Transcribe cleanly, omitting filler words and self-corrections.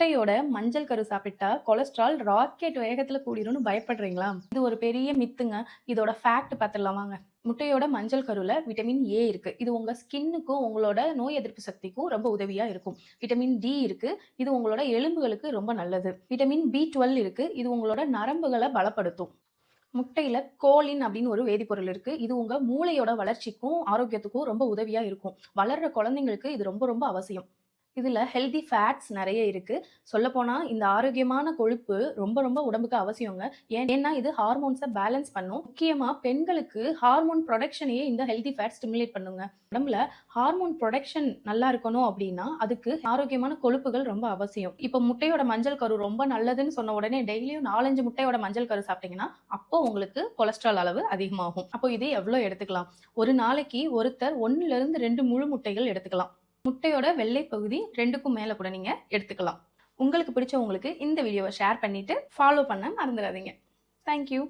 முட்டையோட மஞ்சள் கரு சாப்பிட்டா கொலஸ்ட்ரால் ராக்கெட் வேகத்துல கூடிரும்னு பயப்படுறீங்களா? இது ஒரு பெரிய மித்துங்க. இதோட ஃபேக்ட் பார்த்துடலாம் வாங்க. முட்டையோட மஞ்சள் கருல விட்டமின் ஏ இருக்கு. இது உங்க ஸ்கின்னுக்கும் உங்களோட நோய் எதிர்ப்பு சக்திக்கும் ரொம்ப உதவியா இருக்கும். விட்டமின் டி இருக்கு. இது உங்களோட எலும்புகளுக்கு ரொம்ப நல்லது. விட்டமின் B12 இருக்கு. இது உங்களோட நரம்புகளை பலப்படுத்தும். முட்டையில கோலின் அப்படின்னு ஒரு வேதிப்பொருள் இருக்கு. இது உங்க மூளையோட வளர்ச்சிக்கும் ஆரோக்கியத்துக்கும் ரொம்ப உதவியா இருக்கும். வளர்ற குழந்தைங்களுக்கு இது ரொம்ப ரொம்ப அவசியம். இதுல ஹெல்தி ஃபேட்ஸ் நிறைய இருக்கு. சொல்லப்போனா இந்த ஆரோக்கியமான கொழுப்பு ரொம்ப ரொம்ப உடம்புக்கு அவசியங்க. ஏன்னா இது ஹார்மோன்ஸை பேலன்ஸ் பண்ணும். முக்கியமா பெண்களுக்கு ஹார்மோன் ப்ரொடக்ஷனையே இந்த ஹெல்தி ஃபேட் ஸ்டிமுலேட் பண்ணுங்க. உடம்புல ஹார்மோன் ப்ரொடக்ஷன் நல்லா இருக்கணும் அப்படின்னா அதுக்கு ஆரோக்கியமான கொழுப்புகள் ரொம்ப அவசியம். இப்போ முட்டையோட மஞ்சள் கரு ரொம்ப நல்லதுன்னு சொன்ன உடனே டெய்லியும் 4-5 முட்டையோட மஞ்சள் கரு சாப்பிட்டீங்கன்னா அப்போ உங்களுக்கு கொலஸ்ட்ரால் அளவு அதிகமாகும். அப்போ இது எவ்வளவு எடுத்துக்கலாம்? ஒரு நாளைக்கு ஒருத்தர் 1-2 முழு முட்டைகள் எடுத்துக்கலாம். முட்டையோட வெள்ளை பகுதி 2க்கும் மேல கூட நீங்க எடுத்துக்கலாம். உங்களுக்கு பிடிச்சவங்களுக்கு இந்த வீடியோவை ஷேர் பண்ணிட்டு ஃபாலோ பண்ண மறந்துடாதீங்க. தேங்க்யூ.